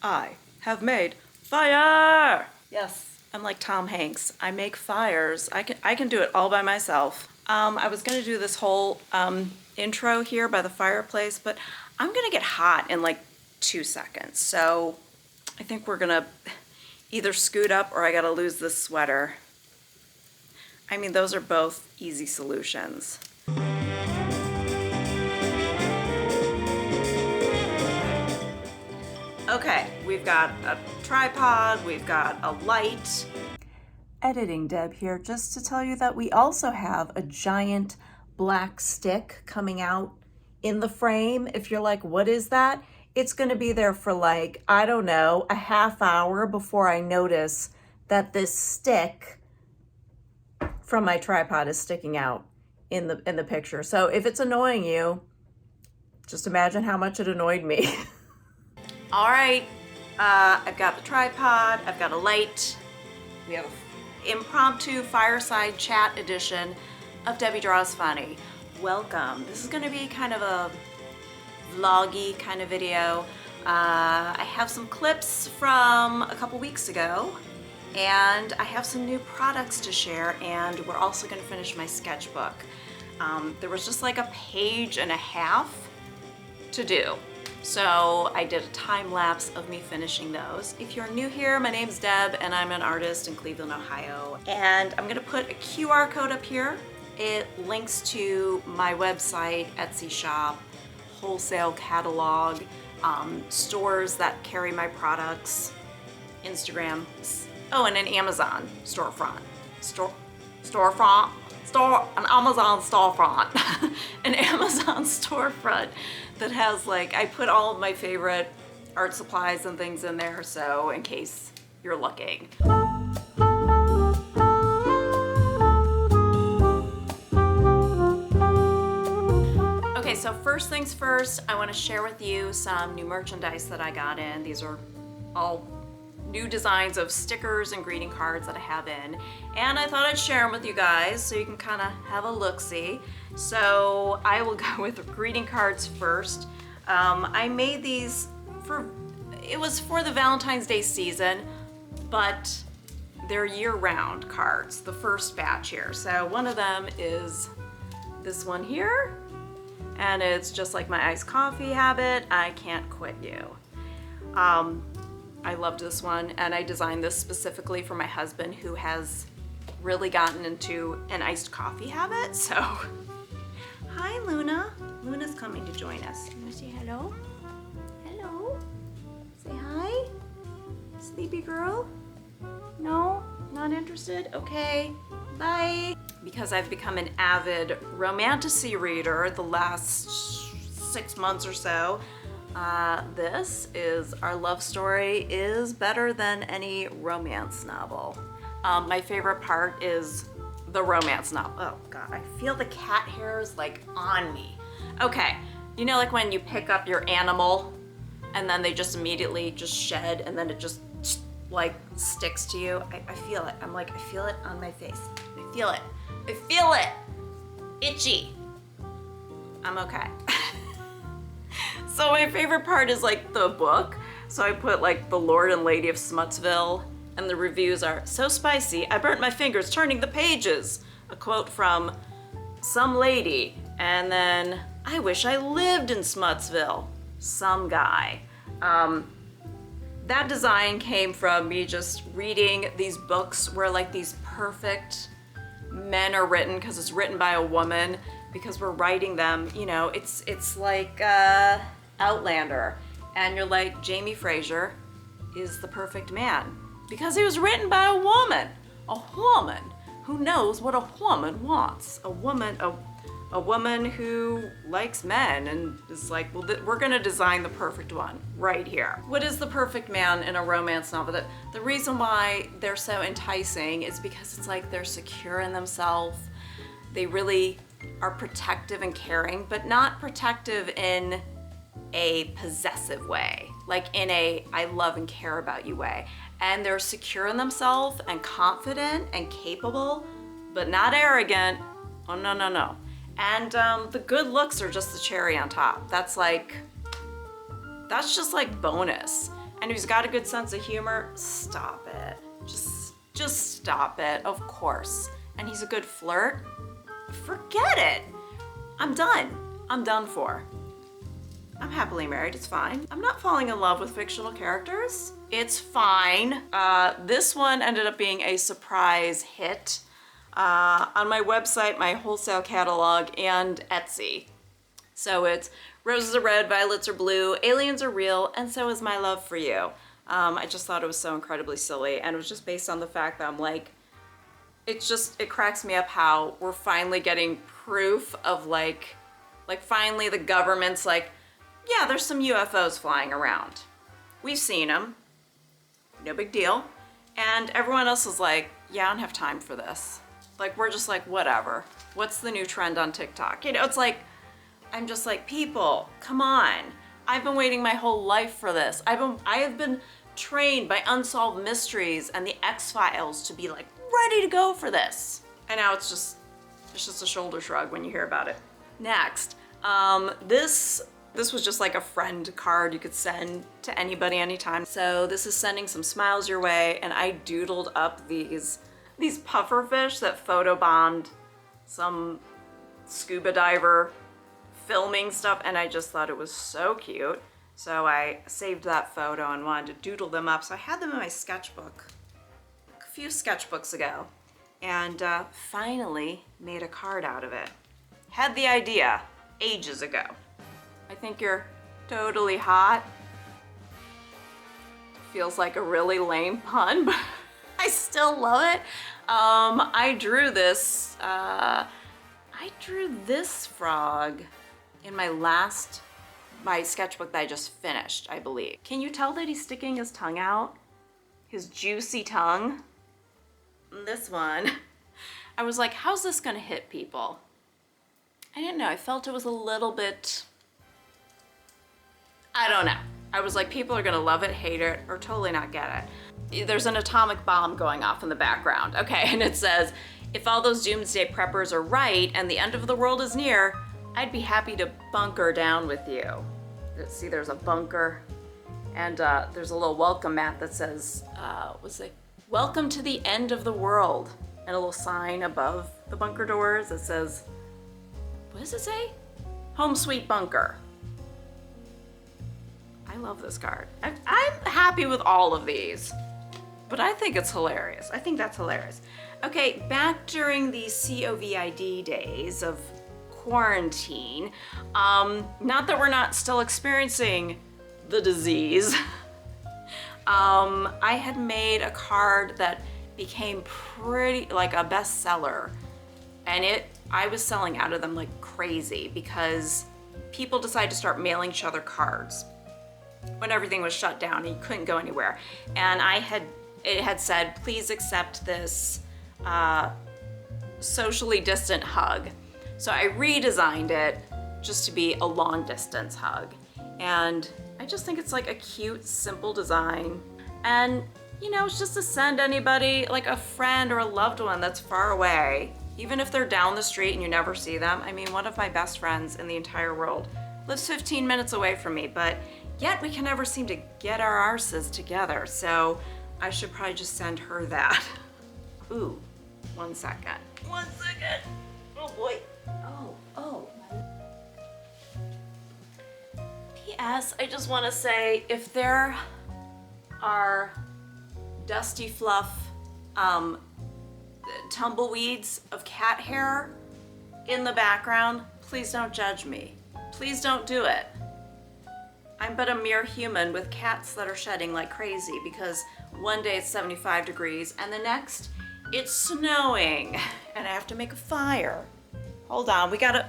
I have made fire. Yes, I'm like Tom Hanks. I make fires. I can do it all by myself. I was gonna do this whole intro here by the fireplace, but I'm gonna get hot in like 2 seconds. So I think we're gonna either scoot up or I gotta lose this sweater. I mean, those are both easy solutions. Okay, we've got a tripod, we've got a light. Editing Deb here, just to tell you that we also have a giant black stick coming out in the frame. If you're like, what is that? It's gonna be there for like, I don't know, a half hour before I notice that this stick from my tripod is sticking out in the picture. So if it's annoying you, just imagine how much it annoyed me. All right, I've got the tripod, I've got a light. We have an impromptu fireside chat edition of Debbie Draws Funny. Welcome. This is gonna be kind of a vloggy kind of video. I have some clips from a couple weeks ago, and I have some new products to share, and we're also gonna finish my sketchbook. There was just like a page and a half to do. So I did a time lapse of me finishing those. If you're new here, my name's Deb and I'm an artist in Cleveland, Ohio. And I'm gonna put a QR code up here. It links to my website, Etsy shop, wholesale catalog, stores that carry my products, Instagram, oh, and an Amazon storefront. An Amazon storefront. An Amazon storefront that has like, I put all of my favorite art supplies and things in there, so in case you're looking. Okay, so first things first, I want to share with you some new merchandise that I got in. These are all new designs of stickers and greeting cards that I have in, and I thought I'd share them with you guys so you can kind of have a look-see. So I will go with greeting cards first. I made these it was for the Valentine's Day season, but they're year-round cards, the first batch here. So one of them is this one here, and it's just like my iced coffee habit, I can't quit you. I loved this one, and I designed this specifically for my husband, who has really gotten into an iced coffee habit. So, hi Luna. Luna's coming to join us. You wanna say hello? Hello? Say hi? Sleepy girl? No? Not interested? Okay, bye. Because I've become an avid romantasy reader the last 6 months or so, this is Our Love Story is better than any romance novel. My favorite part is the romance novel. Oh God, I feel the cat hairs like on me. Okay, you know like when you pick up your animal and then they just immediately just shed and then it just like sticks to you? I feel it. I'm like, I feel it on my face. I feel it. I feel it. Itchy. I'm okay. So my favorite part is like the book. So I put like the Lord and Lady of Smutsville, and the reviews are so spicy, I burnt my fingers turning the pages. A quote from some lady. And then, I wish I lived in Smutsville. Some guy. That design came from me just reading these books where like these perfect men are written, because it's written by a woman, because we're writing them, you know, it's like Outlander, and you're like, Jamie Fraser is the perfect man because he was written by a woman who knows what a woman wants, a woman who likes men and is like, well, we're gonna design the perfect one right here. What is the perfect man in a romance novel? The reason why they're so enticing is because it's like they're secure in themselves. They really are protective and caring, but not protective in a possessive way, like in a I love and care about you way. And they're secure in themselves and confident and capable, but not arrogant. Oh, no, no, no. And the good looks are just the cherry on top. That's just like bonus. and who's got a good sense of humor, stop it. Just stop it, of course. And he's a good flirt, forget it. I'm done. I'm done for. I'm happily married, it's fine. I'm not falling in love with fictional characters. It's fine. This one ended up being a surprise hit on my website, my wholesale catalog, and Etsy. So it's roses are red, violets are blue, aliens are real, and so is my love for you. I just thought it was so incredibly silly, and it was just based on the fact that I'm like, it cracks me up how we're finally getting proof of like finally the government's like, yeah, there's some UFOs flying around. We've seen them, no big deal. And everyone else is like, yeah, I don't have time for this. Like, we're just like, whatever. What's the new trend on TikTok? You know, it's like, I'm just like, people, come on. I've been waiting my whole life for this. I have been trained by Unsolved Mysteries and the X-Files to be like ready to go for this. And now it's just a shoulder shrug when you hear about it. Next, this was just like a friend card you could send to anybody anytime. So this is sending some smiles your way, and I doodled up these pufferfish that photobombed some scuba diver filming stuff, and I just thought it was so cute. So I saved that photo and wanted to doodle them up. So I had them in my sketchbook a few sketchbooks ago, and finally made a card out of it. Had the idea ages ago. I think you're totally hot. Feels like a really lame pun, but I still love it. I drew this frog in my sketchbook that I just finished, I believe. Can you tell that he's sticking his tongue out? His juicy tongue? And this one, I was like, how's this gonna hit people? I didn't know, I felt it was a little bit, I don't know. I was like, people are gonna love it, hate it, or totally not get it. There's an atomic bomb going off in the background. Okay, and it says, if all those doomsday preppers are right and the end of the world is near, I'd be happy to bunker down with you. See, there's a bunker, and there's a little welcome mat that says, welcome to the end of the world, and a little sign above the bunker doors that says, what does it say? Home sweet bunker. I love this card. I'm happy with all of these, but I think it's hilarious. I think that's hilarious. Okay, back during the COVID days of quarantine, not that we're not still experiencing the disease, I had made a card that became pretty, like a bestseller, and I was selling out of them like crazy because people decided to start mailing each other cards when everything was shut down and you couldn't go anywhere. And it had said, please accept this socially distant hug. So I redesigned it just to be a long distance hug. And I just think it's like a cute, simple design. And you know, it's just to send anybody, like a friend or a loved one that's far away, even if they're down the street and you never see them. I mean, one of my best friends in the entire world lives 15 minutes away from me, but yet we can never seem to get our arses together. So I should probably just send her that. Ooh, 1 second. 1 second. Oh boy. Oh. P.S. I just want to say, if there are dusty fluff tumbleweeds of cat hair in the background, please don't judge me. Please don't do it. I'm but a mere human with cats that are shedding like crazy because one day it's 75 degrees and the next it's snowing and I have to make a fire. Hold on, we gotta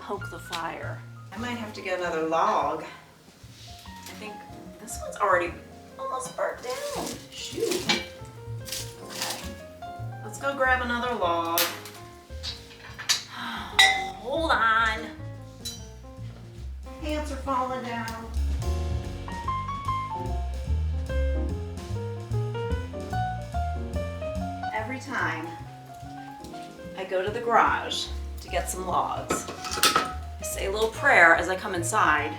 poke the fire. I might have to get another log. I think this one's already almost burnt down. Shoot. Okay, let's go grab another log. Hold on. Pants are falling down. Every time I go to the garage to get some logs, I say a little prayer as I come inside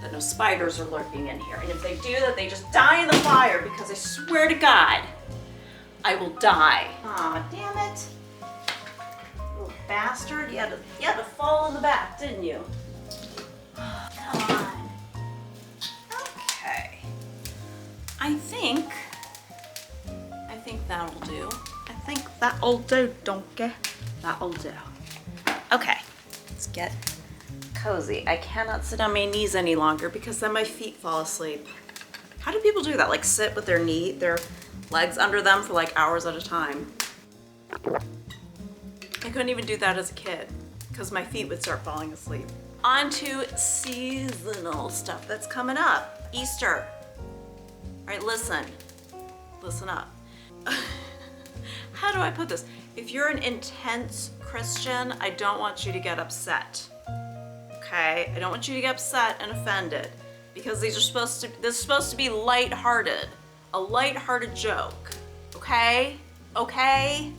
that no spiders are lurking in here. And if they do that, they just die in the fire, because I swear to God, I will die. Aw, damn it. Little bastard, you had to fall in the back, didn't you? Come on. Okay. I think that'll do. I think that'll do, donkey. That'll do. Okay, let's get cozy. I cannot sit on my knees any longer because then my feet fall asleep. How do people do that? Like sit with their legs under them for like hours at a time? I couldn't even do that as a kid because my feet would start falling asleep. On to seasonal stuff that's coming up. Easter. All right, listen up. How do I put this? If you're an intense Christian, I don't want you to get upset. Okay? I don't want you to get upset and offended, because this is supposed to be lighthearted. A lighthearted joke. Okay? Okay?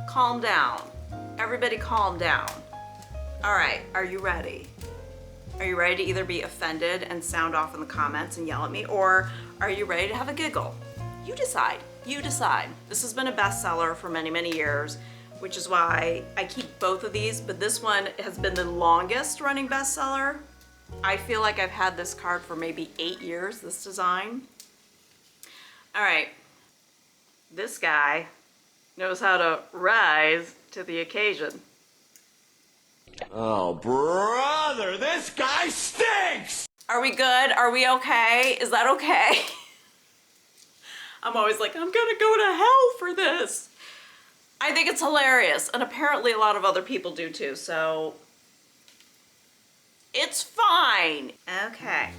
Calm down. Everybody calm down. All right, are you ready? Are you ready to either be offended and sound off in the comments and yell at me, or are you ready to have a giggle? You decide. You decide. This has been a bestseller for many, many years, which is why I keep both of these, but this one has been the longest running bestseller. I feel like I've had this card for maybe 8 years, this design. All right, this guy knows how to rise to the occasion. Oh, brother, this guy stinks! Are we good? Are we okay? Is that okay? I'm always like, I'm gonna go to hell for this. I think it's hilarious, and apparently a lot of other people do too, so it's fine. Okay,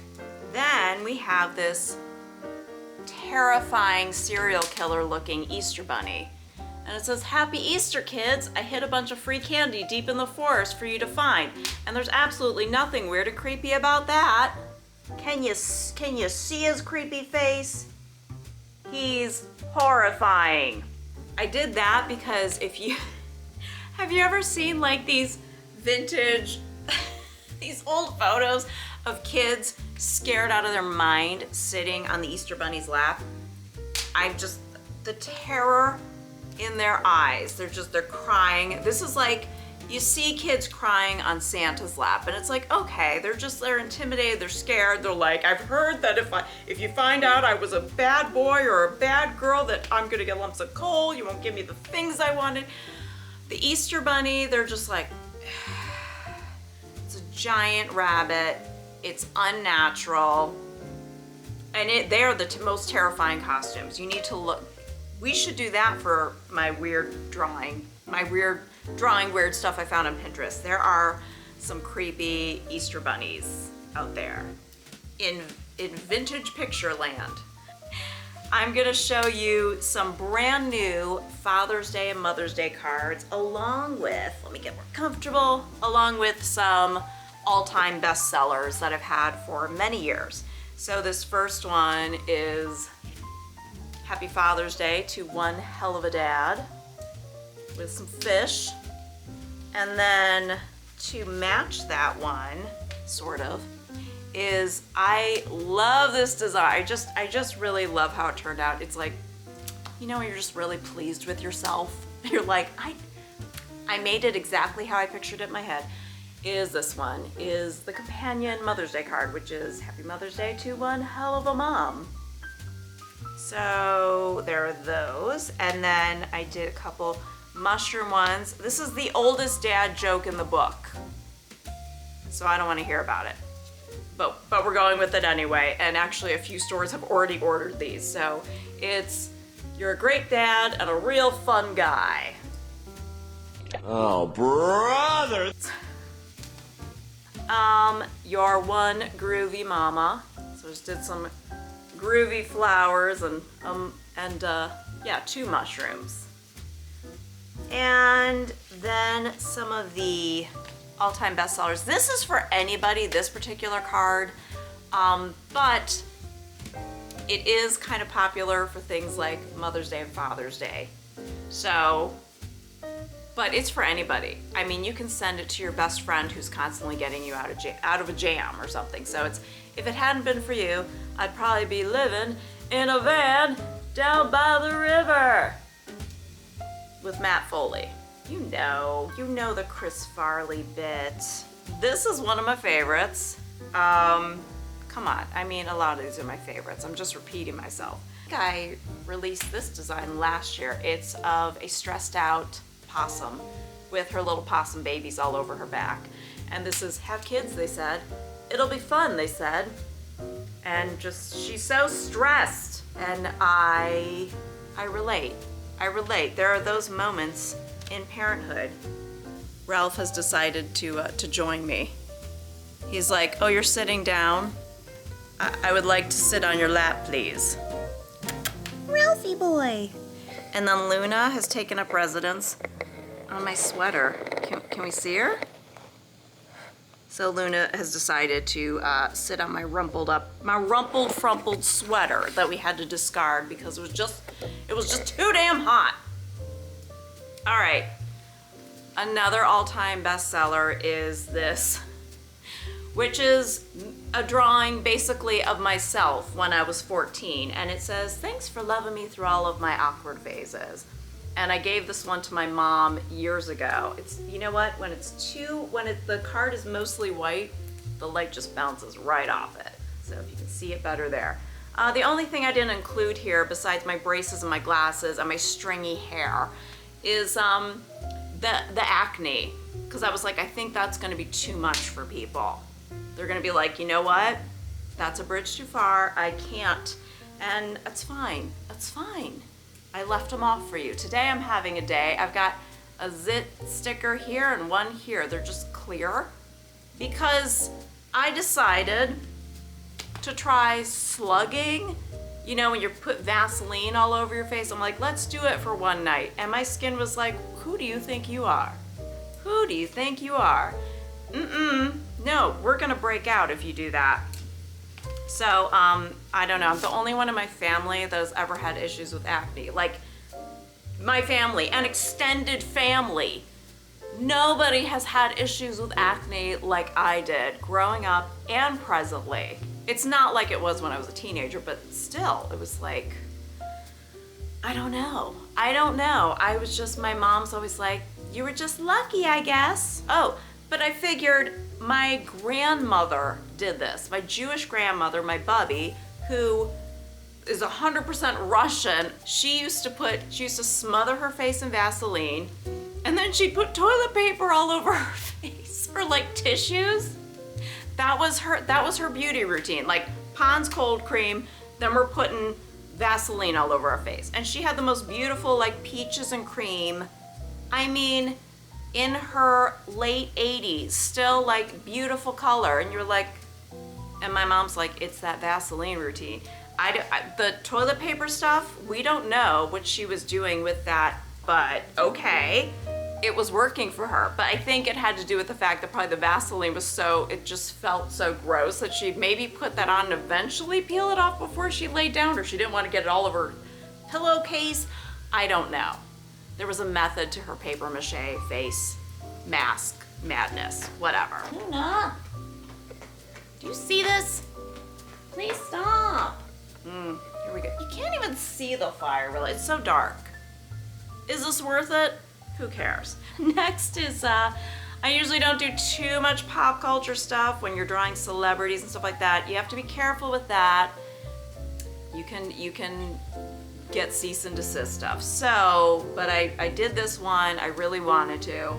then we have this terrifying serial killer looking Easter bunny. And it says, "Happy Easter, kids. I hid a bunch of free candy deep in the forest for you to find." And there's absolutely nothing weird or creepy about that. Can you see his creepy face? He's horrifying. I did that because have you ever seen like these vintage, these old photos of kids scared out of their mind sitting on the Easter bunny's lap? The terror in their eyes. They're crying. This is like, you see kids crying on Santa's lap, and it's like, okay, they're intimidated, they're scared. They're like, I've heard that if you find out I was a bad boy or a bad girl, that I'm gonna get lumps of coal, you won't give me the things I wanted. The Easter bunny, they're just like, it's a giant rabbit, it's unnatural, and they are the most terrifying costumes. You need to look. We should do that for my weird drawing weird stuff I found on Pinterest. There are some creepy Easter bunnies out there in vintage picture land. I'm gonna show you some brand new Father's Day and Mother's Day cards, along with, let me get more comfortable, along with some all-time bestsellers that I've had for many years. So this first one is Happy Father's Day to One Hell of a Dad, with some fish. And then to match that one, sort of, is, I love this design. I just really love how it turned out. It's like, you know, you're just really pleased with yourself. You're like, I made it exactly how I pictured it in my head. This one is the companion Mother's Day card, which is Happy Mother's Day to One Hell of a Mom. So there are those, and then I did a couple mushroom ones. This is the oldest dad joke in the book, so I don't want to hear about it, but we're going with it anyway. And actually a few stores have already ordered these. So it's, you're a great dad and a real fun guy. Oh, brother! You're one groovy mama. So just did some groovy flowers and yeah, 2 mushrooms. And then some of the all-time bestsellers. This is for anybody, this particular card, but it is kind of popular for things like Mother's Day and Father's Day. So but it's for anybody. I mean, you can send it to your best friend who's constantly getting you out of a jam or something. So if it hadn't been for you, I'd probably be living in a van down by the river with Matt Foley. You know the Chris Farley bit. This is one of my favorites. Come on, I mean, a lot of these are my favorites. I'm just repeating myself. I released this design last year. It's of a stressed out possum with her little possum babies all over her back. And this is, have kids, they said. It'll be fun, they said. And just, she's so stressed. And I relate. I relate. There are those moments in parenthood. Ralph has decided to join me. He's like, oh, you're sitting down? I would like to sit on your lap, please. Ralphie boy. And then Luna has taken up residence on my sweater. Can we see her? So Luna has decided to sit on my rumpled frumpled sweater that we had to discard because it was just too damn hot. All right, another all-time bestseller is this, which is a drawing basically of myself when I was 14, and it says, "Thanks for loving me through all of my awkward phases." And I gave this one to my mom years ago. It's, you know what, when the card is mostly white, the light just bounces right off it. So if you can see it better there. The only thing I didn't include here, besides my braces and my glasses and my stringy hair, is the acne. Because I was like, I think that's gonna be too much for people. They're gonna be like, you know what? That's a bridge too far, I can't. And that's fine, that's fine. I left them off for you. Today I'm having a day. I've got a zit sticker here and one here. They're just clear because I decided to try slugging. You know, when you put Vaseline all over your face, I'm like, let's do it for one night. And my skin was like, who do you think you are? Who do you think you are? No, we're gonna break out if you do that. So, I don't know, I'm the only one in my family that has ever had issues with acne. Like, my family, an extended family, nobody has had issues with acne like I did growing up and presently. It's not like it was when I was a teenager, but still, it was like, I don't know. I was just, my mom's always like, you were just lucky, I guess. Oh, but I figured my grandmother did this. My Jewish grandmother, my Bubby, who is 100% Russian, she used to smother her face in Vaseline, and then she'd put toilet paper all over her face for like tissues. That was her beauty routine. Like Pond's cold cream, then we're putting Vaseline all over her face. And she had the most beautiful like peaches and cream. I mean, in her late 80s, still like beautiful color. And you're like, and my mom's like, it's that Vaseline routine. The toilet paper stuff, we don't know what she was doing with that, but okay. It was working for her, but I think it had to do with the fact that probably the Vaseline was it just felt so gross that she maybe put that on and eventually peel it off before she laid down, or she didn't want to get it all over her pillowcase. I don't know. There was a method to her paper mache face mask madness, whatever. Luna, do you see this? Please stop. Here we go. You can't even see the fire really, it's so dark. Is this worth it? Who cares? Next is, I usually don't do too much pop culture stuff when you're drawing celebrities and stuff like that. You have to be careful with that. You can get cease and desist stuff. So, but I did this one, I really wanted to.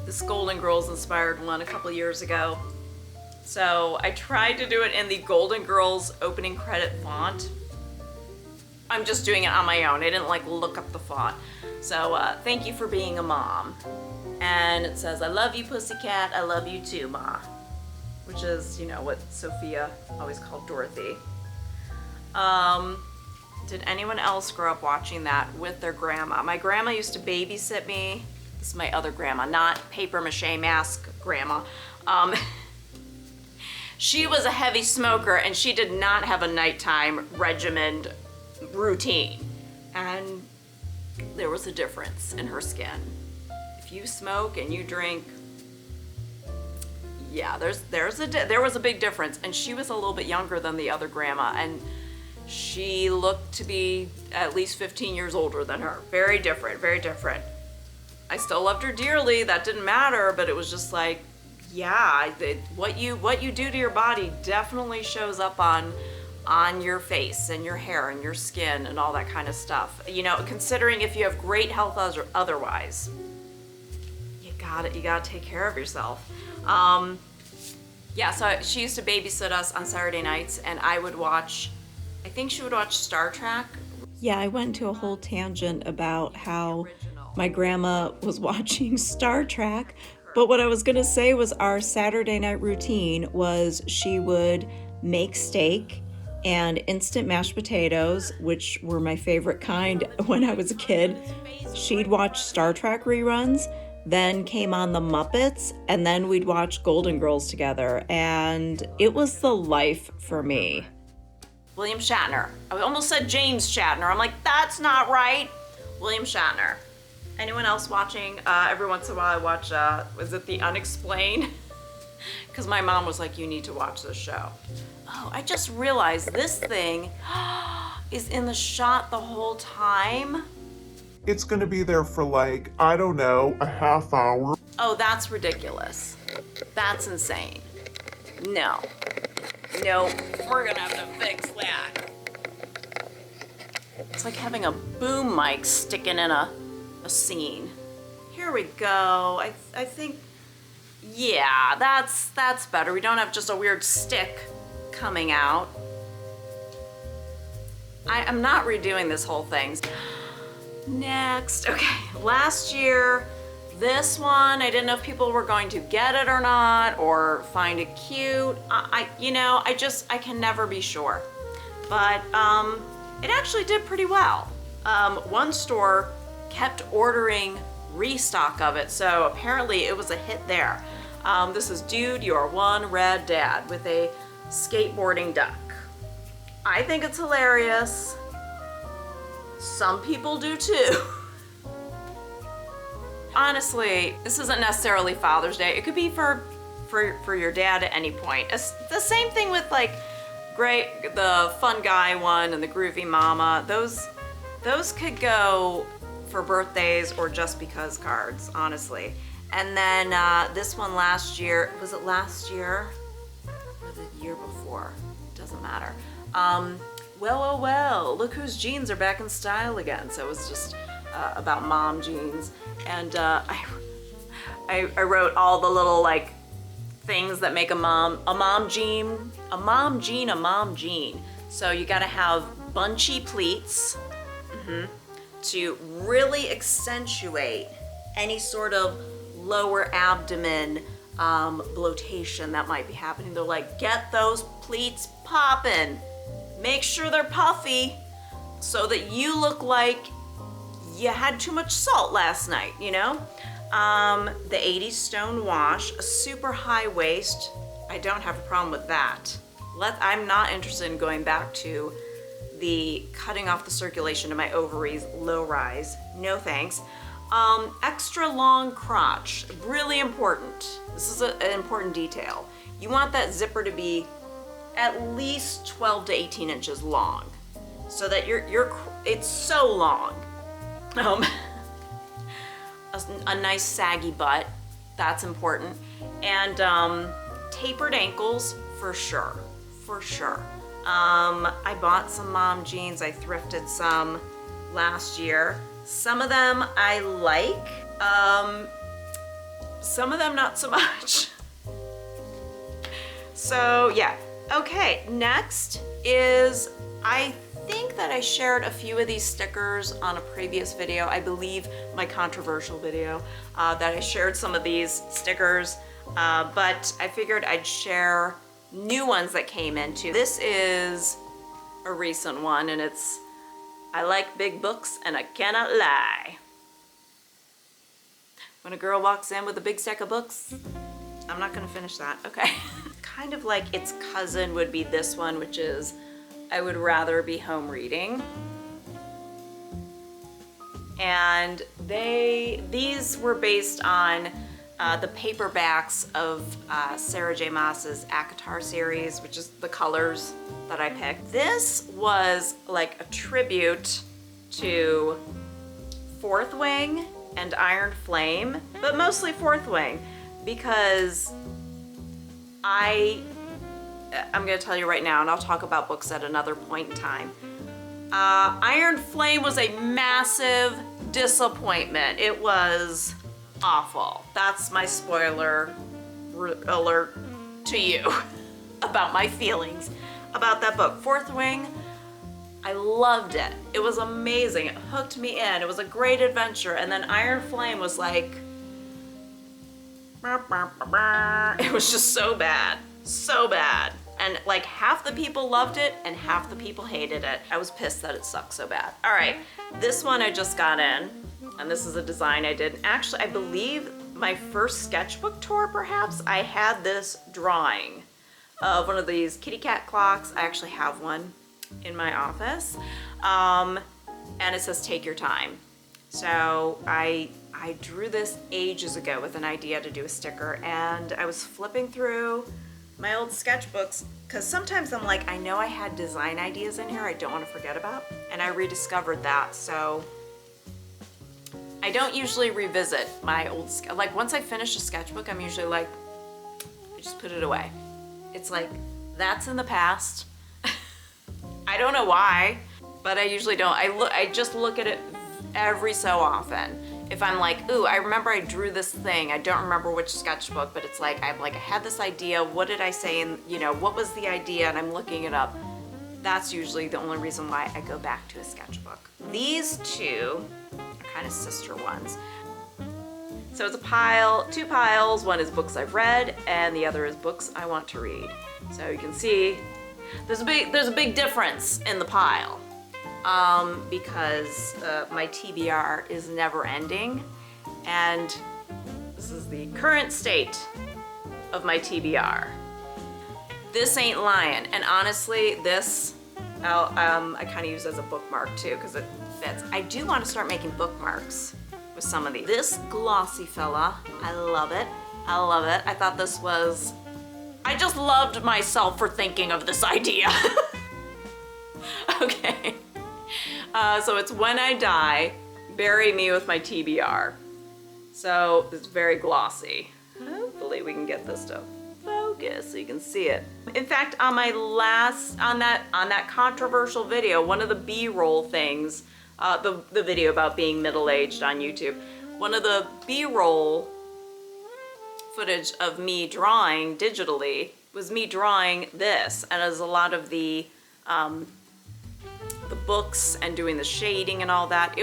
This Golden Girls inspired one a couple years ago. So I tried to do it in the Golden Girls opening credit font. I'm just doing it on my own. I didn't like look up the font. So thank you for being a mom. And it says, I love you, pussycat. I love you too, Ma. Which is, you know, what Sophia always called Dorothy. Did anyone else grow up watching that with their grandma? My grandma used to babysit me. This is my other grandma, not paper mache mask grandma. She was a heavy smoker and she did not have a nighttime regimented routine. And there was a difference in her skin. you smoke and you drink, yeah, there was a big difference. And she was a little bit younger than the other grandma, and she looked to be at least 15 years older than her. Very different, very different. I still loved her dearly. That didn't matter, but it was just like, yeah, what you do to your body definitely shows up on your face and your hair and your skin and all that kind of stuff. You know, considering if you have great health otherwise, you gotta take care of yourself. Yeah, so she used to babysit us on Saturday nights, and I think she would watch Star Trek. Yeah, I went into a whole tangent about how my grandma was watching Star Trek, but what I was gonna say was our Saturday night routine was she would make steak and instant mashed potatoes, which were my favorite kind when I was a kid. She'd watch Star Trek reruns, then came on the Muppets, and then we'd watch Golden Girls together, and it was the life for me. William Shatner. I almost said James Shatner. I'm like, that's not right. William Shatner. Anyone else watching? Every once in a while I watch, was it The Unexplained? Because my mom was like, you need to watch this show. Oh, I just realized this thing is in the shot the whole time. It's gonna be there for like, I don't know, a half hour. Oh, that's ridiculous. That's insane. No, we're gonna have to fix that. It's like having a boom mic sticking in a scene. Here we go. I think, yeah, that's better. We don't have just a weird stick coming out. I'm not redoing this whole thing. Next, okay, last year, this one, I didn't know if people were going to get it or not, or find it cute. I can never be sure. But it actually did pretty well. One store kept ordering restock of it, so apparently it was a hit there. This is Dude, You're One Rad Dad with a skateboarding duck. I think it's hilarious. Some people do too. Honestly, this isn't necessarily Father's Day. It could be for your dad at any point. It's the same thing with like the fun guy one and the groovy mama. Those could go for birthdays or just because cards, honestly. And then this one last year, was it last year or the year before? Doesn't matter. Well, look whose jeans are back in style again. So it was just about mom jeans. And I wrote all the little like things that make a mom jean. So you gotta have bunchy pleats to really accentuate any sort of lower abdomen bloatation that might be happening. They're like, get those pleats popping. Make sure they're puffy so that you look like you had too much salt last night, you know? The 80s stone wash, a super high waist. I don't have a problem with that. I'm not interested in going back to the cutting off the circulation to my ovaries, low rise. No thanks. Extra long crotch, really important. This is an important detail. You want that zipper to be at least 12 to 18 inches long, so that it's so long. A nice saggy butt, that's important. And tapered ankles, for sure. I bought some mom jeans, I thrifted some last year. Some of them I like, some of them not so much. So yeah, okay, next is, I think that I shared a few of these stickers on a previous video, I believe my controversial video, that I shared some of these stickers, but I figured I'd share new ones that came in too. This is a recent one, and it's, I like big books and I cannot lie. When a girl walks in with a big stack of books, I'm not gonna finish that, okay. Kind of like its cousin would be this one, which is, I would rather be home reading. and these were based on the paperbacks of Sarah J. Maas's ACOTAR series, which is the colors that I picked. This was like a tribute to Fourth Wing and Iron Flame, but mostly Fourth Wing, because I'm gonna tell you right now, and I'll talk about books at another point in time. Iron Flame was a massive disappointment. It was awful. That's my spoiler alert to you about my feelings about that book. Fourth Wing, I loved it. It was amazing. It hooked me in. It was a great adventure. And then Iron Flame was like, it was just so bad. So bad. And like half the people loved it and half the people hated it. I was pissed that it sucked so bad. All right, this one I just got in, and this is a design I did. Actually, I believe my first sketchbook tour, perhaps, I had this drawing of one of these kitty cat clocks. I actually have one in my office. And it says, take your time. So I drew this ages ago with an idea to do a sticker, and I was flipping through my old sketchbooks, because sometimes I'm like, I know I had design ideas in here I don't want to forget about, and I rediscovered that. So I don't usually revisit my old, like once I finish a sketchbook, I'm usually like, I just put it away. It's like, that's in the past. I don't know why, but I usually don't. I just look at it every so often. If I'm like, ooh, I remember I drew this thing. I don't remember which sketchbook, but it's like, I had this idea. What did I say? And what was the idea? And I'm looking it up. That's usually the only reason why I go back to a sketchbook. These two are kind of sister ones. So it's two piles. One is books I've read, and the other is books I want to read. So you can see there's a big difference in the pile. Because my TBR is never ending, and this is the current state of my TBR. This ain't lying, and honestly, this I kind of use as a bookmark too, because it fits. I do want to start making bookmarks with some of these. This glossy fella, I love it. I love it. I thought this was, I just loved myself for thinking of this idea. Okay. So it's When I Die, Bury Me with My TBR. So it's very glossy. Hopefully we can get this to focus so you can see it. In fact, on my on that controversial video, one of the B-roll things, the video about being middle-aged on YouTube, one of the B-roll footage of me drawing digitally was me drawing this, and it was a lot of the books and doing the shading and all that.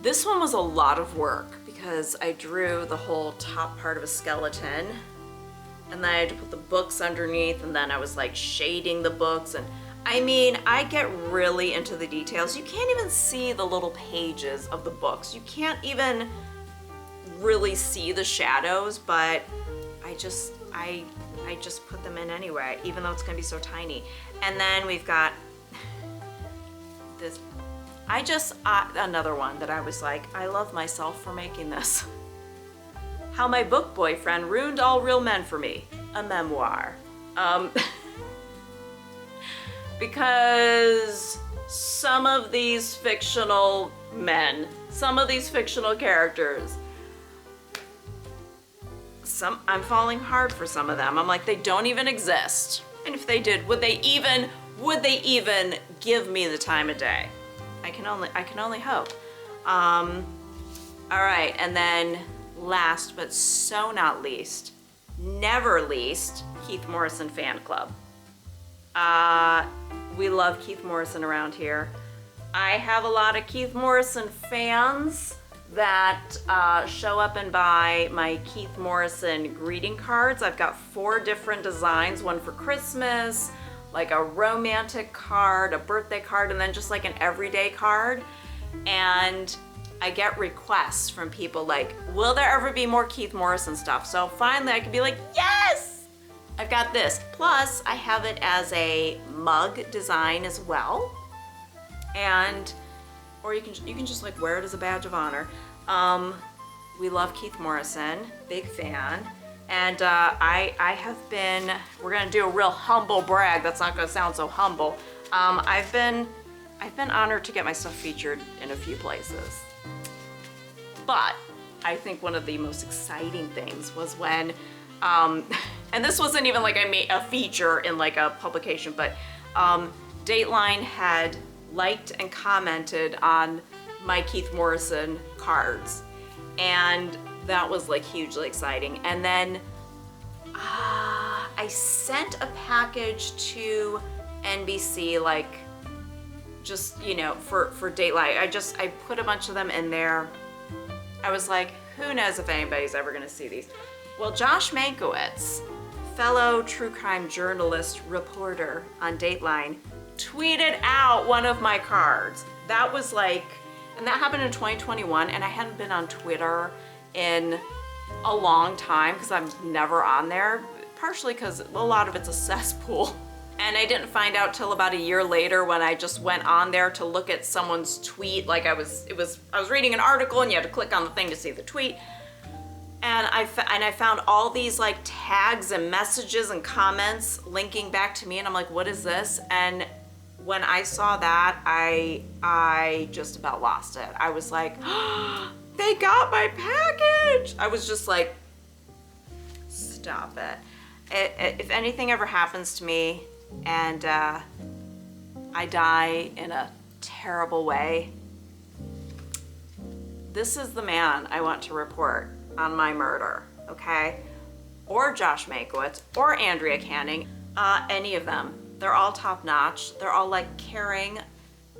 This one was a lot of work because I drew the whole top part of a skeleton, and then I had to put the books underneath, and then I was like shading the books, and I mean, I get really into the details. You can't even see the little pages of the books. You can't even really see the shadows, but I just put them in anyway, even though it's gonna be so tiny. And then we've got this, another one that I was like, I love myself for making this. How My Book Boyfriend Ruined All Real Men for Me, a memoir. Because some of these fictional men, some of these fictional characters, I'm falling hard for some of them. I'm like, they don't even exist. And if they did, would they even give me the time of day? I can only hope. All right, and then last but so not least, never least, Keith Morrison Fan Club. We love Keith Morrison around here. I have a lot of Keith Morrison fans that show up and buy my Keith Morrison greeting cards. I've got 4 different designs, one for Christmas, like a romantic card, a birthday card, and then just like an everyday card. And I get requests from people like, will there ever be more Keith Morrison stuff? So finally I could be like, yes! I've got this. Plus I have it as a mug design as well. And or you can just like wear it as a badge of honor. We love Keith Morrison, big fan. And I have been, we're gonna do a real humble brag, that's not gonna sound so humble. I've been honored to get my stuff featured in a few places. But I think one of the most exciting things was when, and this wasn't even like I made a feature in like a publication, but Dateline had liked and commented on my Keith Morrison cards. And that was like hugely exciting. And then I sent a package to NBC, like just, you know, for Dateline. I put a bunch of them in there. I was like, who knows if anybody's ever gonna see these. Well, Josh Mankiewicz, fellow true crime journalist, reporter on Dateline, tweeted out one of my cards. That was like, and that happened in 2021, and I hadn't been on Twitter in a long time because I'm never on there, partially because a lot of it's a cesspool. And I didn't find out till about a year later when I just went on there to look at someone's tweet. Like I was reading an article and you had to click on the thing to see the tweet. And I found all these like tags and messages and comments linking back to me, and I'm like, what is this? And when I saw that, I just about lost it. I was like, oh, they got my package. I was just like, stop it. If anything ever happens to me and I die in a terrible way, this is the man I want to report on my murder, okay? Or Josh Mankiewicz, or Andrea Canning, any of them. They're all top notch. They're all like caring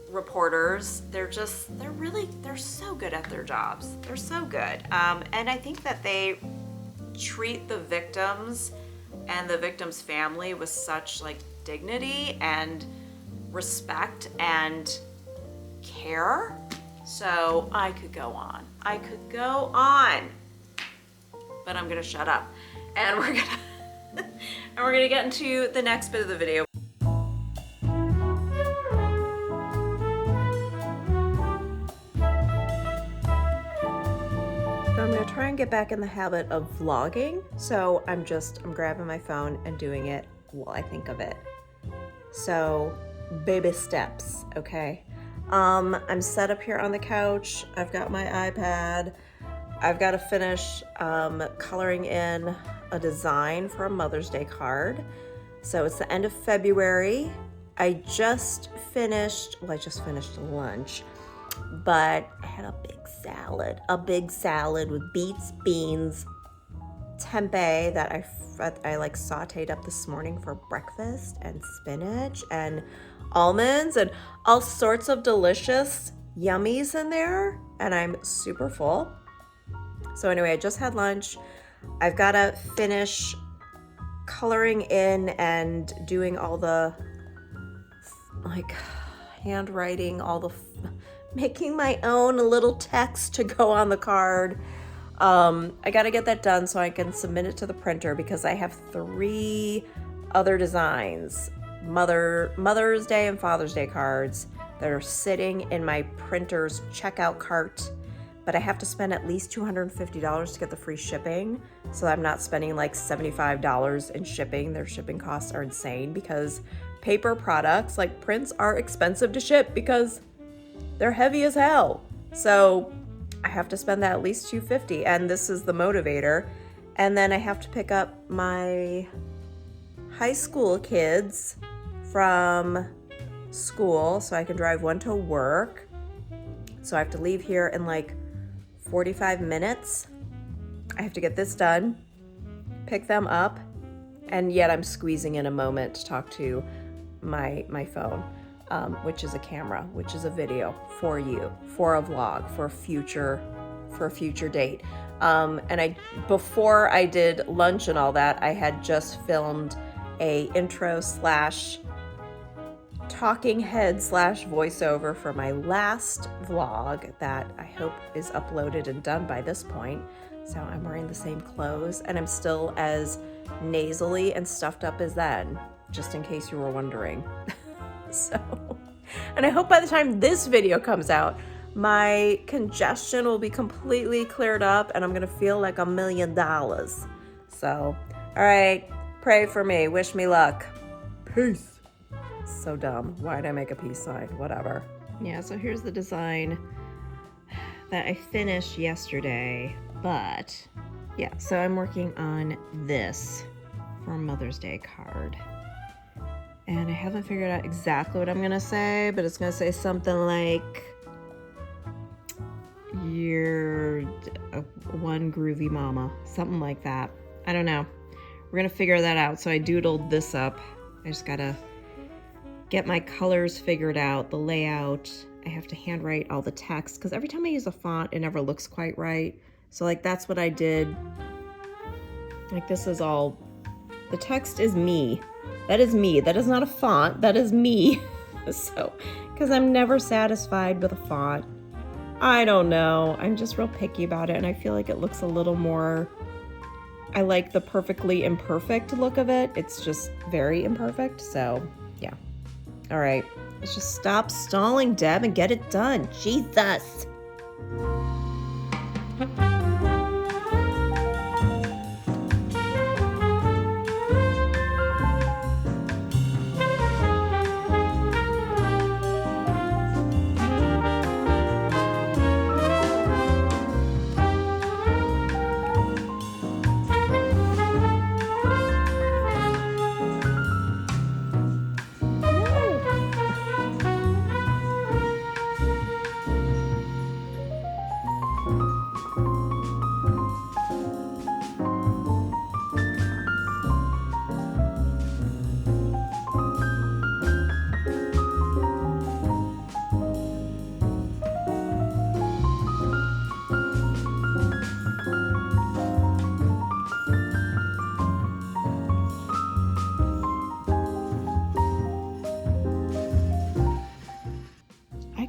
reporters. They're so good at their jobs. They're so good. And I think that they treat the victims and the victim's family with such like dignity and respect and care. So I could go on. I could go on. But I'm gonna shut up. And we're gonna get into the next bit of the video. So I'm gonna try and get back in the habit of vlogging. So I'm grabbing my phone and doing it while I think of it. So baby steps, okay? I'm set up here on the couch. I've got my iPad. I've got to finish coloring in a design for a Mother's Day card. So it's the end of February. I just finished lunch, but I had a big salad with beets, beans, tempeh that I like sauteed up this morning for breakfast, and spinach and almonds and all sorts of delicious yummies in there, and I'm super full. So anyway, I just had lunch. I've got to finish coloring in and doing all the like handwriting, making my own little text to go on the card. I got to get that done so I can submit it to the printer because I have 3 other designs, Mother's Day and Father's Day cards that are sitting in my printer's checkout cart. But I have to spend at least $250 to get the free shipping. So I'm not spending like $75 in shipping. Their shipping costs are insane because paper products like prints are expensive to ship because they're heavy as hell. So I have to spend that at least $250, and this is the motivator. And then I have to pick up my high school kids from school so I can drive one to work. So I have to leave here in like 45 minutes. I have to get this done, pick them up, and yet I'm squeezing in a moment to talk to my phone, which is a camera, which is a video for you, for a vlog, for a future date. And before I did lunch and all that, I had just filmed a intro / talking head / voiceover for my last vlog that I hope is uploaded and done by this point. So I'm wearing the same clothes and I'm still as nasally and stuffed up as then, just in case you were wondering. And I hope by the time this video comes out, my congestion will be completely cleared up and I'm gonna feel like $1 million. So, all right, pray for me, wish me luck. Peace. So dumb. Why did I make a peace sign? Whatever. Yeah, so here's the design that I finished yesterday, but yeah, so I'm working on this for a Mother's Day card. And I haven't figured out exactly what I'm gonna say, but it's gonna say something like, "You're one groovy mama," something like that. I don't know. We're gonna figure that out. So I doodled this up. I just gotta get my colors figured out, the layout. I have to handwrite all the text because every time I use a font, it never looks quite right. So like that's what I did. Like this is all, the text is me. That is me. That is not a font. That is me. So, because I'm never satisfied with a font. I don't know. I'm just real picky about it, and I feel like it looks a little more, I like the perfectly imperfect look of it. It's just very imperfect, so yeah. All right, let's just stop stalling, Deb, and get it done. Jesus.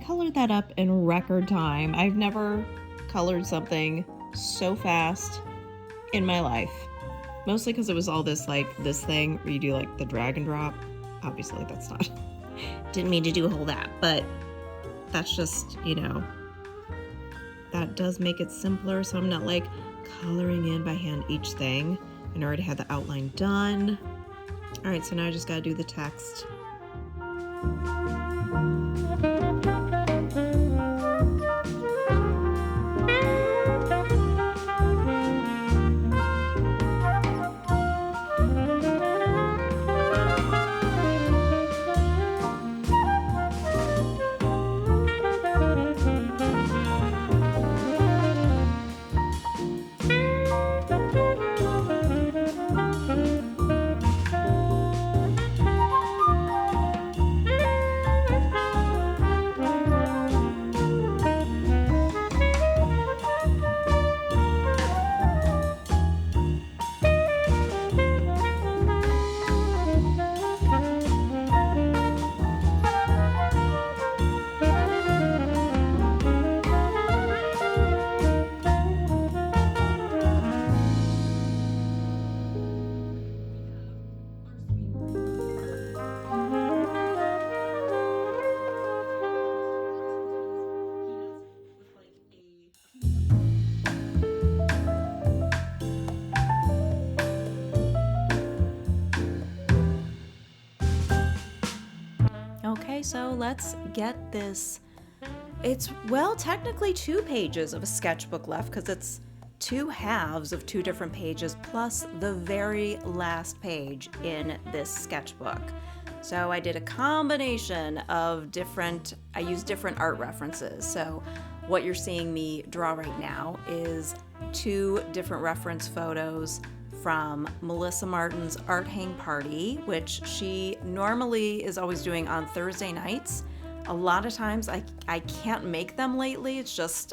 Colored that up in record time. I've never colored something so fast in my life. Mostly because it was all this thing where you do like the drag and drop. Obviously that's not, didn't mean to do all that, but that's just, you know, that does make it simpler. So I'm not like coloring in by hand each thing. And I already had the outline done. All right, so now I just gotta do the text. Okay, so let's get this. It's, well, technically 2 pages of a sketchbook left because it's 2 halves of 2 different pages plus the very last page in this sketchbook. So I did a combination of I used different art references. So what you're seeing me draw right now is 2 different reference photos from Melissa Martin's art hang party, which she normally is always doing on Thursday nights. A lot of times I can't make them lately. It's just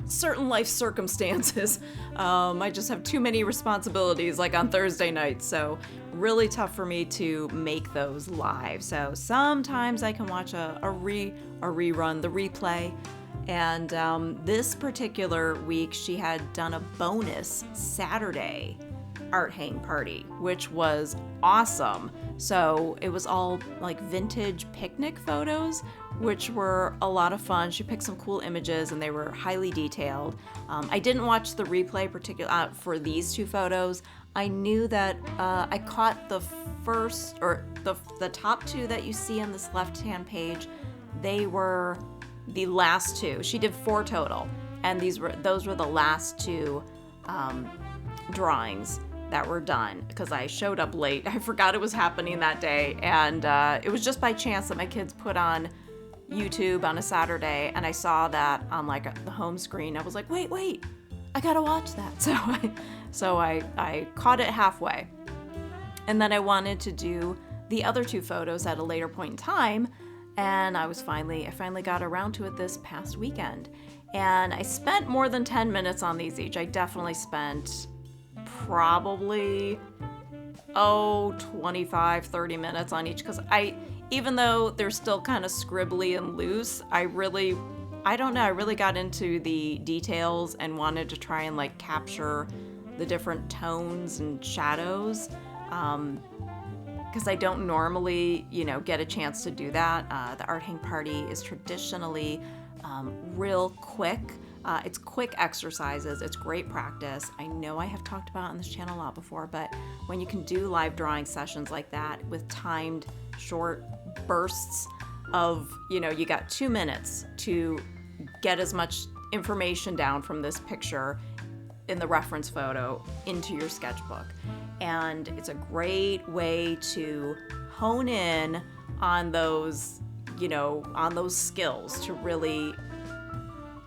certain life circumstances. I just have too many responsibilities like on Thursday nights, so really tough for me to make those live. So sometimes I can watch a rerun, the replay. And this particular week she had done a bonus Saturday art hang party, which was awesome. So it was all like vintage picnic photos, which were a lot of fun. She picked some cool images and they were highly detailed. I didn't watch the replay for these two photos. I knew that I caught the first, or the top two that you see on this left-hand page. They were the last two. She did 4 total, and those were the last two drawings that were done because I showed up late. I forgot it was happening that day, and it was just by chance that my kids put on YouTube on a Saturday, and I saw that on like the home screen. I was like, wait, I gotta watch that. So I caught it halfway, and then I wanted to do the other 2 photos at a later point in time, and I finally got around to it this past weekend, and I spent more than 10 minutes on these each. I definitely spent probably 25-30 minutes on each, because even though they're still kind of scribbly and loose, I really got into the details and wanted to try and like capture the different tones and shadows, because I don't normally, get a chance to do that. The art hang party is traditionally real quick. It's quick exercises. It's great practice. I know I have talked about it on this channel a lot before, but when you can do live drawing sessions like that with timed short bursts of, you got 2 minutes to get as much information down from this picture in the reference photo into your sketchbook. And it's a great way to hone in on those, on those skills, to really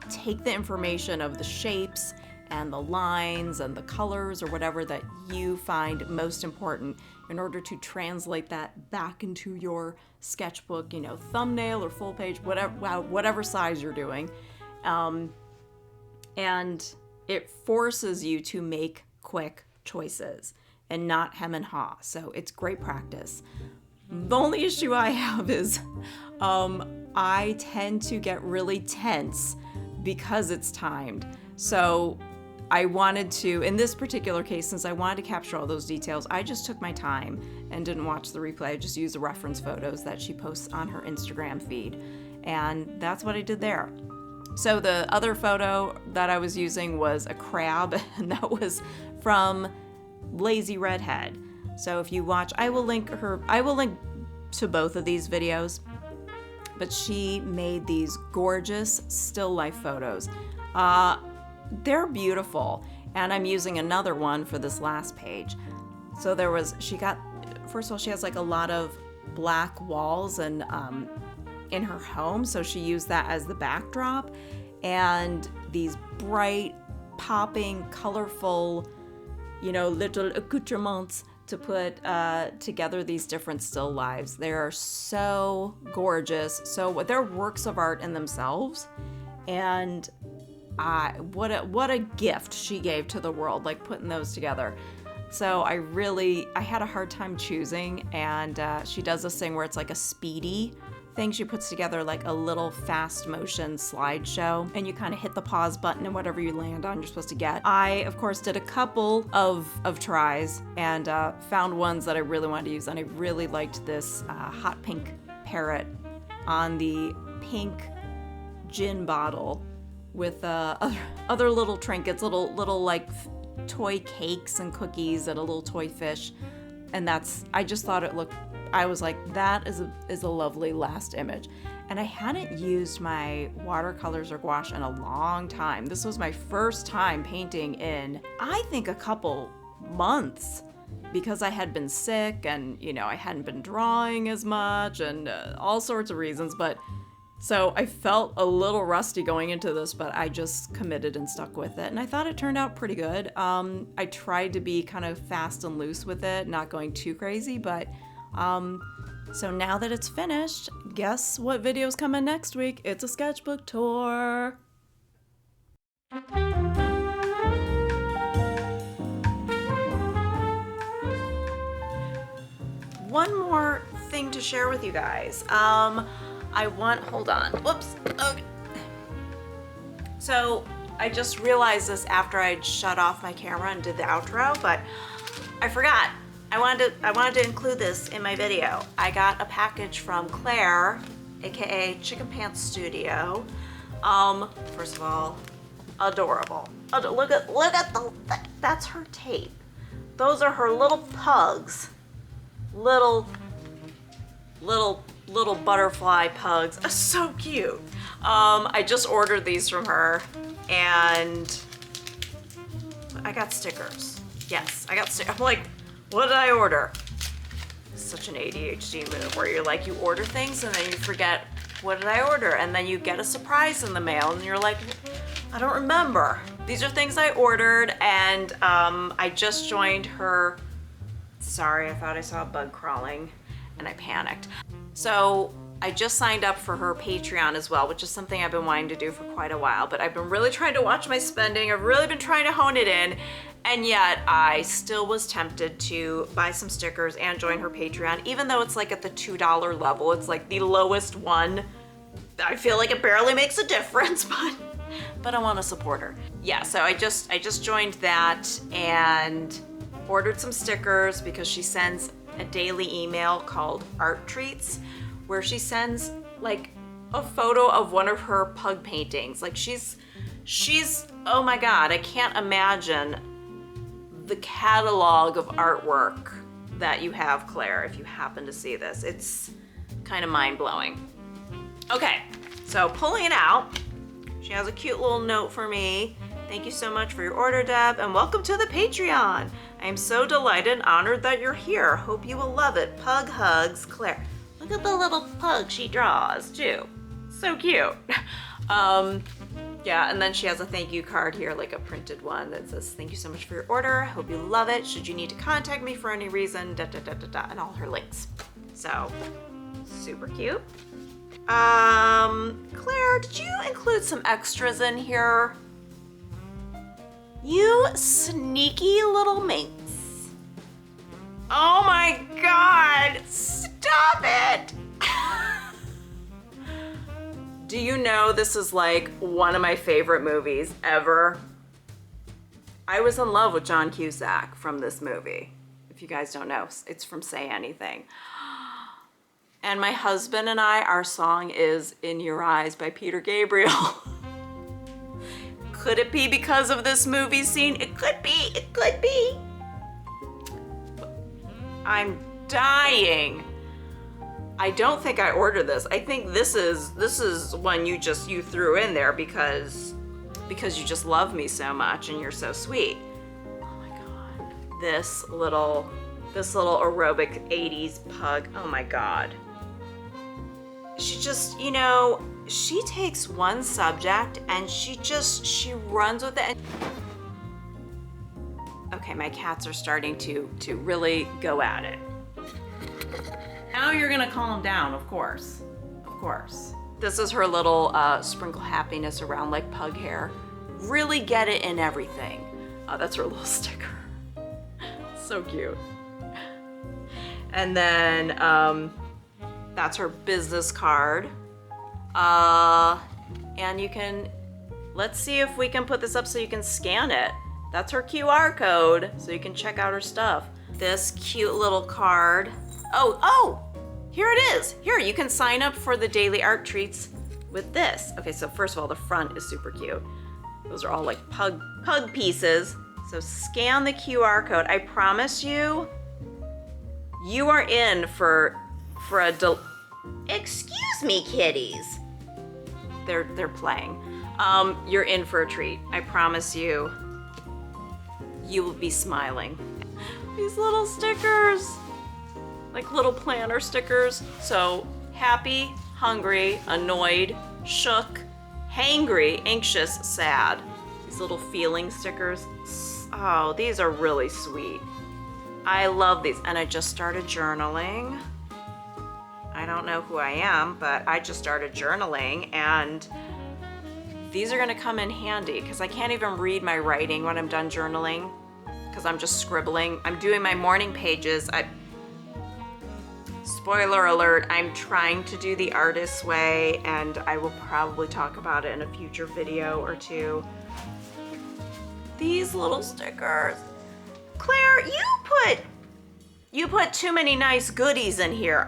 take the information of the shapes and the lines and the colors or whatever that you find most important in order to translate that back into your sketchbook, thumbnail or full page, whatever size you're doing. And it forces you to make quick choices and not hem and haw. So it's great practice. The only issue I have is I tend to get really tense because it's timed. So I wanted to, in this particular case, since I wanted to capture all those details, I just took my time and didn't watch the replay. I just used the reference photos that she posts on her Instagram feed. And that's what I did there. So the other photo that I was using was a crab, and that was from Lazy Redhead. So if you watch, I will link to both of these videos. But she made these gorgeous still life photos. They're beautiful, and I'm using another one for this last page. So first of all, she has like a lot of black walls and in her home, so she used that as the backdrop, and these bright, popping, colorful, little accoutrements to put together these different still lives. They are so gorgeous. So they're works of art in themselves, and what a gift she gave to the world, like putting those together. So I had a hard time choosing, and she does this thing where it's like a speedy thing. She puts together like a little fast motion slideshow, and you kind of hit the pause button, and whatever you land on, you're supposed to get. I, of course, did a couple of tries and found ones that I really wanted to use, and I really liked this hot pink parrot on the pink gin bottle with other little trinkets, little like toy cakes and cookies and a little toy fish. And I just thought it looked, I was like, that is a lovely last image. And I hadn't used my watercolors or gouache in a long time. This was my first time painting in, I think, a couple months, because I had been sick and, I hadn't been drawing as much and all sorts of reasons. But so I felt a little rusty going into this, but I just committed and stuck with it. And I thought it turned out pretty good. I tried to be kind of fast and loose with it, not going too crazy, but so now that it's finished, guess what video's coming next week? It's a sketchbook tour. One more thing to share with you guys. Hold on. Whoops. Okay. So I just realized this after I'd shut off my camera and did the outro, but I forgot. I wanted to include this in my video. I got a package from Claire, aka Chicken Pants Studio. First of all, adorable. Look at that's her tape. Those are her little pugs. Little butterfly pugs. So cute. I just ordered these from her and I got stickers. Yes, I got stickers. I'm like, what did I order? Such an ADHD move where you're like, you order things and then you forget, what did I order? And then you get a surprise in the mail and you're like, I don't remember. These are things I ordered and I just joined her. Sorry, I thought I saw a bug crawling and I panicked. So I just signed up for her Patreon as well, which is something I've been wanting to do for quite a while, but I've been really trying to watch my spending. I've really been trying to hone it in, and yet I still was tempted to buy some stickers and join her Patreon, even though it's like at the $2 level. It's like the lowest one. I feel like it barely makes a difference, but I want to support her. Yeah, so I just joined that and ordered some stickers because she sends a daily email called Art Treats, where she sends like a photo of one of her pug paintings. Like she's, oh my God, I can't imagine the catalog of artwork that you have, Claire, if you happen to see this. It's kind of mind-blowing. Okay, so pulling it out, she has a cute little note for me. Thank you so much for your order, Deb, and welcome to the Patreon. I am so delighted and honored that you're here. Hope you will love it. Pug hugs, Claire. Look at the little pug she draws, too. So cute. Yeah, and then she has a thank you card here, like a printed one that says, thank you so much for your order. Hope you love it. Should you need to contact me for any reason, and all her links. So, super cute. Claire, did you include some extras in here? You sneaky little minx. Oh my God, stop it. Do you know this is like one of my favorite movies ever? I was in love with John Cusack from this movie. If you guys don't know, it's from Say Anything. And my husband and I, our song is In Your Eyes by Peter Gabriel. Could it be because of this movie scene? It could be, it could be. I'm dying. I don't think I ordered this. I think this is one you threw in there because you just love me so much and you're so sweet. Oh my God. This little aerobic 80s pug. Oh my God. She just, you know, she takes one subject and she runs with it. Okay, my cats are starting to really go at it. Now you're gonna calm down, of course. Of course. This is her little sprinkle happiness around like pug hair. Really get it in everything. That's her little sticker. So cute. And then that's her business card. And you can, let's see if we can put this up so you can scan it. That's her QR code, so you can check out her stuff. This cute little card. Oh, here it is. Here, you can sign up for the daily art treats with this. Okay, so first of all, the front is super cute. Those are all like pug pieces. So scan the QR code. I promise you, you are in for a excuse me, kitties. They're playing. You're in for a treat. I promise you. You will be smiling. These little stickers, like little planner stickers. So happy, hungry, annoyed, shook, hangry, anxious, sad. These little feeling stickers. Oh, these are really sweet. I love these, and I just started journaling. I don't know who I am, but I just started journaling, and these are gonna come in handy because I can't even read my writing when I'm done journaling because I'm just scribbling. I'm doing my morning pages. Spoiler alert, I'm trying to do the artist's way, and I will probably talk about it in a future video or two. These little stickers. Claire, You put too many nice goodies in here.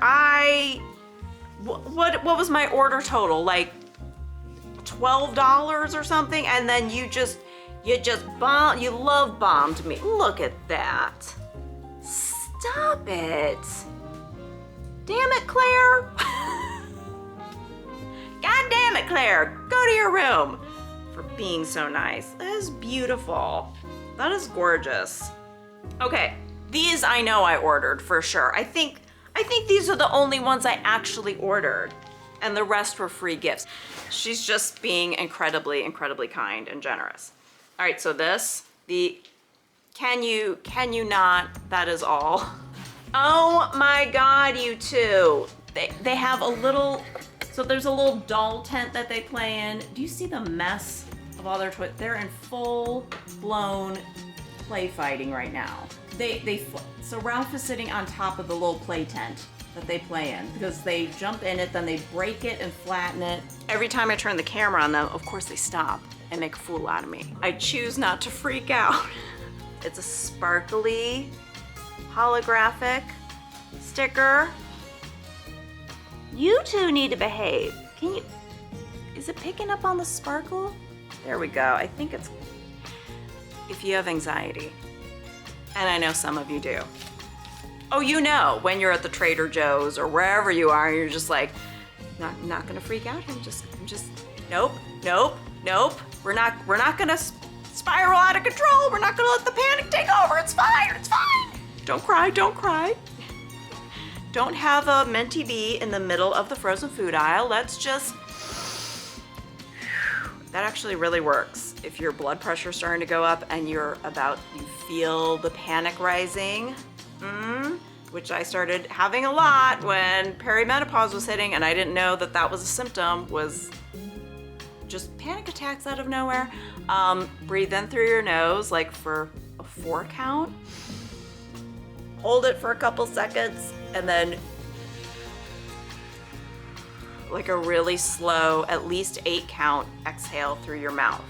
What was my order total? Like $12 or something? And then you love bombed me. Look at that. Stop it. Damn it, Claire. God damn it, Claire. Go to your room for being so nice. That is beautiful. That is gorgeous. Okay, these I know I ordered for sure. I think these are the only ones I actually ordered, and the rest were free gifts. She's just being incredibly, incredibly kind and generous. All right, so can you not, that is all. Oh my God, you two. They have a little, so there's a little doll tent that they play in. Do you see the mess of all their toys? They're in full blown play fighting right now. So Ralph is sitting on top of the little play tent that they play in because they jump in it, then they break it and flatten it. Every time I turn the camera on them, of course they stop and make a fool out of me. I choose not to freak out. It's a sparkly, holographic sticker. You two need to behave. Is it picking up on the sparkle? There we go. I think it's, if you have anxiety, and I know some of you do. Oh, you know, when you're at the Trader Joe's or wherever you are, you're just like, not gonna freak out. I'm just, nope. We're not gonna spiral out of control. We're not gonna let the panic take over. It's fine. Don't cry. Don't have a Menti bee in the middle of the frozen food aisle. Let's just, that actually really works. If your blood pressure's starting to go up and you feel the panic rising, which I started having a lot when perimenopause was hitting, and I didn't know that was a symptom, was just panic attacks out of nowhere. Breathe in through your nose, like for a 4 count. Hold it for a couple seconds, and then like a really slow, at least 8 count exhale through your mouth.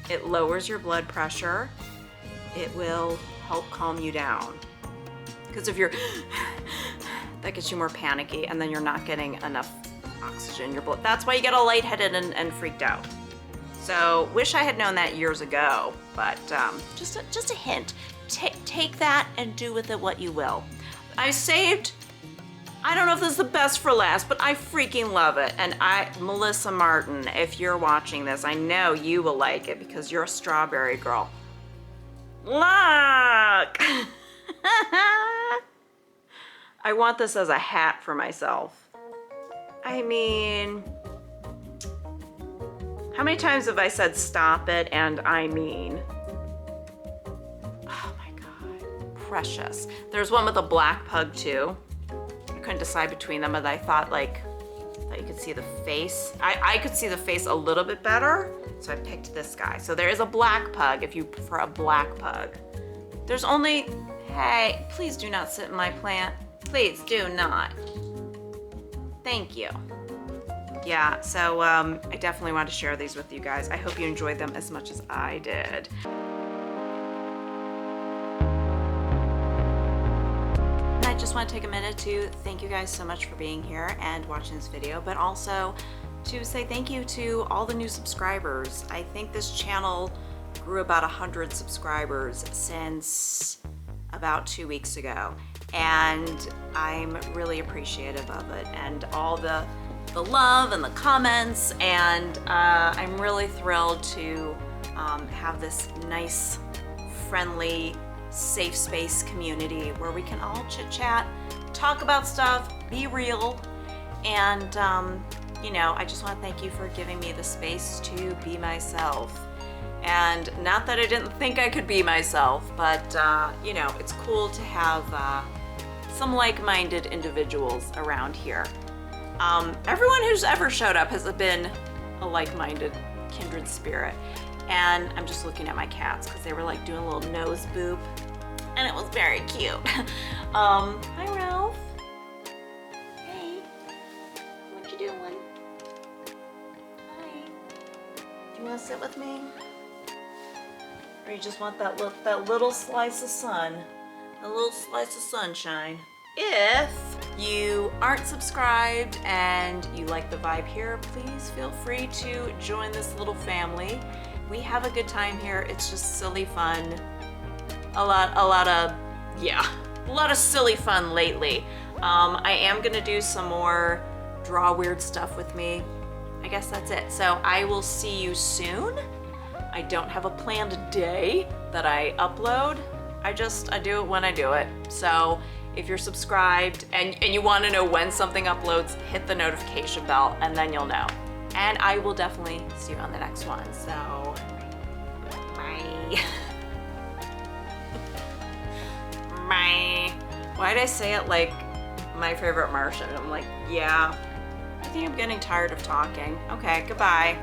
It lowers your blood pressure. It will help calm you down. Because if you're, that gets you more panicky, and then you're not getting enough oxygen in your blood. That's why you get all lightheaded and freaked out. So wish I had known that years ago, but just a hint. Take that and do with it what you will. I saved, I don't know if this is the best for last, but I freaking love it. And Melissa Martin, if you're watching this, I know you will like it because you're a strawberry girl. Look! I want this as a hat for myself. I mean, how many times have I said stop it and I mean? Oh my God, precious. There's one with a black pug too. I couldn't decide between them, but I thought you could see the face. I could see the face a little bit better, so I picked this guy. So there is a black pug if you prefer a black pug. There's only, hey, please do not sit in my plant. Please do not. Thank you. Yeah, so I definitely want to share these with you guys. I hope you enjoyed them as much as I did. I just want to take a minute to thank you guys so much for being here and watching this video, but also to say thank you to all the new subscribers. I think this channel grew about 100 subscribers since about 2 weeks ago, and I'm really appreciative of it and all the love and the comments, and I'm really thrilled to have this nice, friendly, safe space community where we can all chit chat, talk about stuff, be real, and you know, I just want to thank you for giving me the space to be myself. And not that I didn't think I could be myself, but you know, it's cool to have some like-minded individuals around here. Everyone who's ever showed up has been a like-minded kindred spirit. And I'm just looking at my cats because they were like doing a little nose boop, and it was very cute. Hi Ralph. Hey, what you doing? Hi. Do you want to sit with me? Or you just want that little slice of sun A little slice of sunshine. If you aren't subscribed and you like the vibe here, please feel free to join this little family. We have a good time here. It's just silly fun. A lot of silly fun lately. I am gonna do some more draw weird stuff with me. I guess that's it. So I will see you soon. I don't have a planned day that I upload. I do it when I do it. So if you're subscribed and you want to know when something uploads, hit the notification bell and then you'll know. And I will definitely see you on the next one. So, bye. Bye. Why'd I say it like my favorite Martian? I'm like, yeah. I think I'm getting tired of talking. Okay, goodbye.